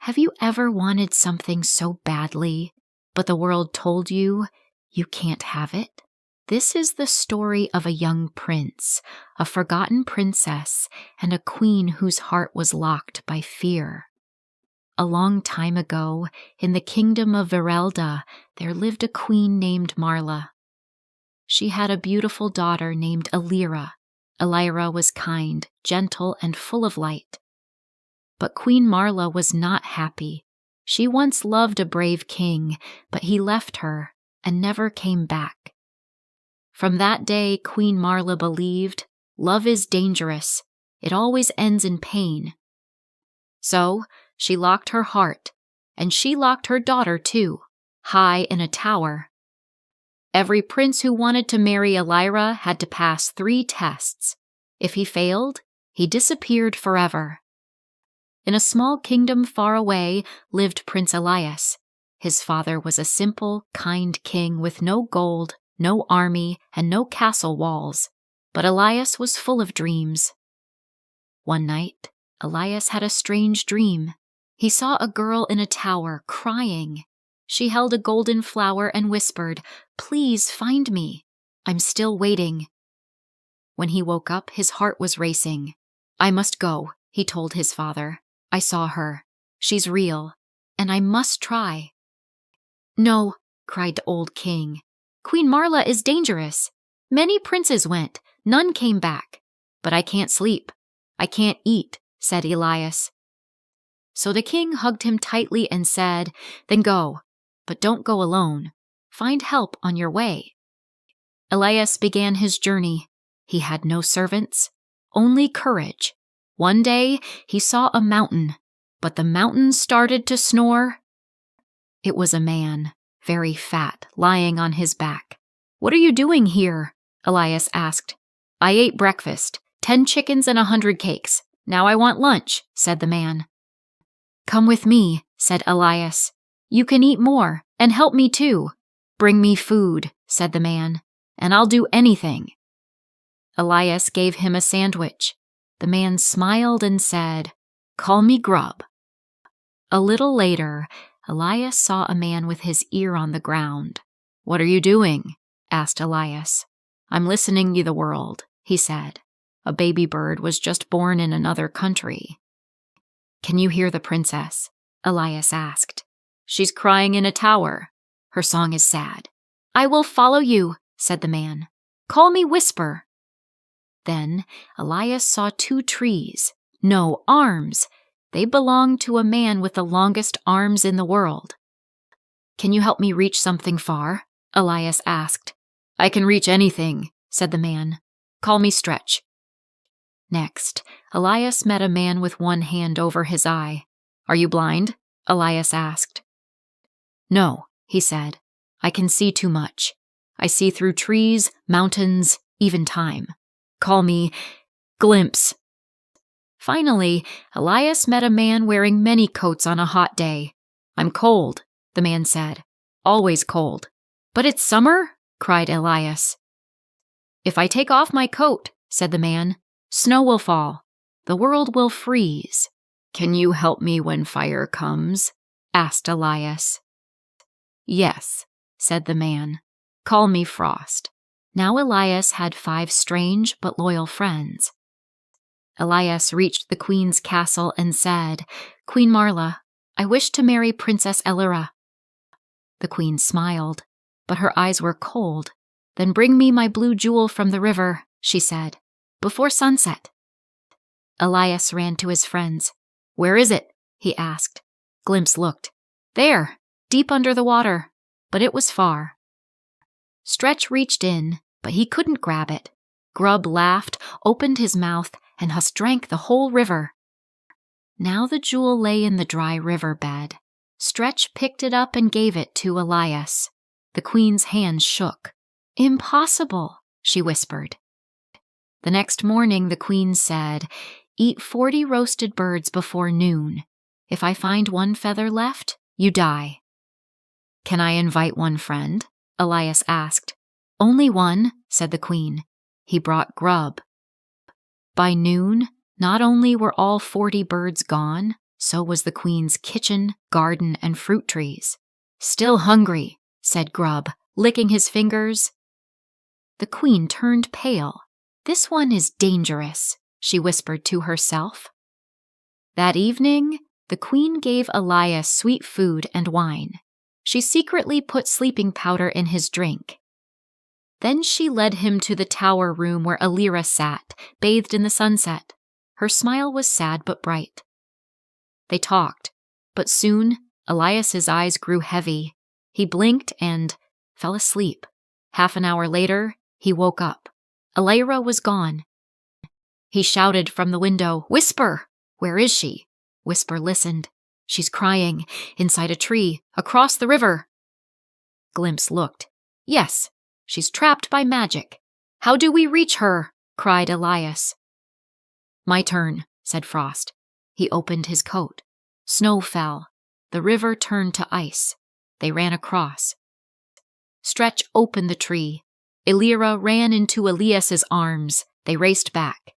Have you ever wanted something so badly, but the world told you you can't have it? This is the story of a young prince, a forgotten princess, and a queen whose heart was locked by fear. A long time ago, in the kingdom of Verelda, there lived a queen named Marla. She had a beautiful daughter named Elira. Elira was kind, gentle, and full of light. But Queen Marla was not happy. She once loved a brave king, but he left her and never came back. From that day, Queen Marla believed, love is dangerous. It always ends in pain. So she locked her heart, and she locked her daughter too, high in a tower. Every prince who wanted to marry Elira had to pass 3 tests. If he failed, he disappeared forever. In a small kingdom far away lived Prince Elias. His father was a simple, kind king with no gold, no army, and no castle walls. But Elias was full of dreams. One night, Elias had a strange dream. He saw a girl in a tower crying. She held a golden flower and whispered, "Please find me. I'm still waiting." When he woke up, his heart was racing. "I must go," he told his father. "I saw her. She's real, and I must try." "No," cried the old king. "Queen Marla is dangerous. Many princes went. None came back. But I can't sleep. I can't eat," said Elias. So the king hugged him tightly and said, "Then go, but don't go alone. Find help on your way." Elias began his journey. He had no servants, only courage. One day he saw a mountain, but the mountain started to snore. It was a man, very fat, lying on his back. "What are you doing here?" Elias asked. "I ate breakfast, 10 chickens and 100 cakes. Now I want lunch," said the man. "Come with me," said Elias. "You can eat more, and help me too." "Bring me food," said the man, "and I'll do anything." Elias gave him a sandwich. The man smiled and said, "Call me Grub." A little later, Elias saw a man with his ear on the ground. "What are you doing?" asked Elias. "I'm listening to the world," he said. "A baby bird was just born in another country." "Can you hear the princess?" Elias asked. "She's crying in a tower. Her song is sad." "I will follow you," said the man. "Call me Whisper." Then Elias saw 2 trees. No, arms. They belonged to a man with the longest arms in the world. "Can you help me reach something far?" Elias asked. "I can reach anything," said the man. "Call me Stretch." Next, Elias met a man with one hand over his eye. "Are you blind?" Elias asked. "No," he said. "I can see too much. I see through trees, mountains, even time. Call me Glimpse." Finally, Elias met a man wearing many coats on a hot day. "I'm cold," the man said. "Always cold." "But it's summer?" cried Elias. "If I take off my coat," said the man, "snow will fall. The world will freeze." "Can you help me when fire comes?" asked Elias. "Yes," said the man. "Call me Frost." Now Elias had 5 strange but loyal friends. Elias reached the queen's castle and said, "Queen Marla, I wish to marry Princess Elira." The queen smiled, but her eyes were cold. "Then bring me my blue jewel from the river," she said, "before sunset." Elias ran to his friends. "Where is it?" he asked. Glimpse looked. "There, deep under the water," but it was far. Stretch reached in, but he couldn't grab it. Grub laughed, opened his mouth, and thus drank the whole river. Now the jewel lay in the dry river bed. Stretch picked it up and gave it to Elias. The queen's hands shook. "Impossible," she whispered. The next morning the queen said, "Eat 40 roasted birds before noon. If I find 1 feather left, you die." "Can I invite 1 friend?" Elias asked. "Only 1," said the queen. He brought Grub. By noon, not only were all 40 birds gone, So was the queen's kitchen, garden, and fruit trees. "Still hungry," said Grub, licking his fingers. The queen turned pale. "This one is dangerous," she whispered to herself. That evening, the queen gave Elias sweet food and wine. She secretly put sleeping powder in his drink. Then she led him to the tower room where Alira sat, bathed in the sunset. Her smile was sad but bright. They talked, but soon Elias's eyes grew heavy. He blinked and fell asleep. Half an hour later, he woke up. Alira was gone. He shouted from the window, "Whisper! Where is she?" Whisper listened. "She's crying, inside a tree, across the river." Glimpse looked. "Yes, she's trapped by magic. How do we reach her?" cried Elias. "My turn," said Frost. He opened his coat. Snow fell. The river turned to ice. They ran across. Stretch opened the tree. Alira ran into Elias's arms. They raced back.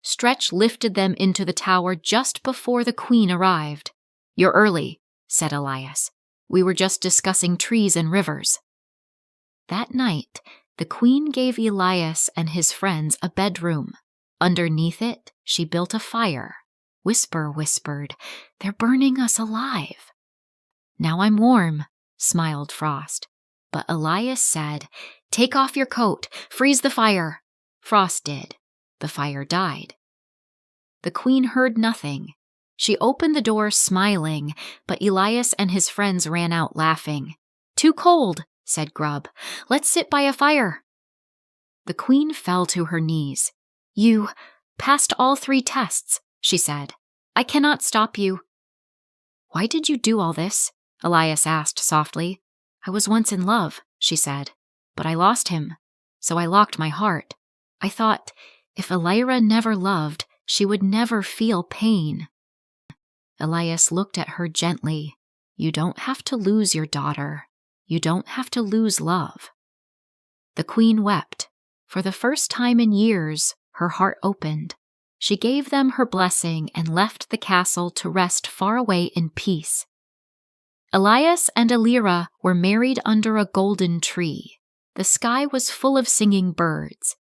Stretch lifted them into the tower just before the queen arrived. "You're early," said Elias. "We were just discussing trees and rivers." That night, the queen gave Elias and his friends a bedroom. Underneath it, she built a fire. Whisper whispered, "They're burning us alive." "Now I'm warm," smiled Frost. But Elias said, "Take off your coat, freeze the fire." Frost did. The fire died. The queen heard nothing. She opened the door smiling, but Elias and his friends ran out laughing. "Too cold," said Grub. "Let's sit by a fire." The queen fell to her knees. "You passed all 3 tests," she said. "I cannot stop you." "Why did you do all this?" Elias asked softly. "I was once in love," she said, "but I lost him, so I locked my heart. I thought, if Alira never loved, she would never feel pain." Elias looked at her gently. "You don't have to lose your daughter. You don't have to lose love." The queen wept. For the first time in years, her heart opened. She gave them her blessing and left the castle to rest far away in peace. Elias and Alira were married under a golden tree. The sky was full of singing birds.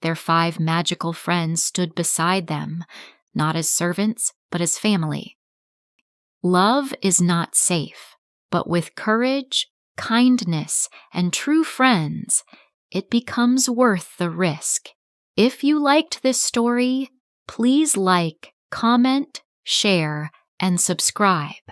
Their 5 magical friends stood beside them, not as servants, but as family. Love is not safe, but with courage, kindness, and true friends, it becomes worth the risk. If you liked this story, please like, comment, share, and subscribe.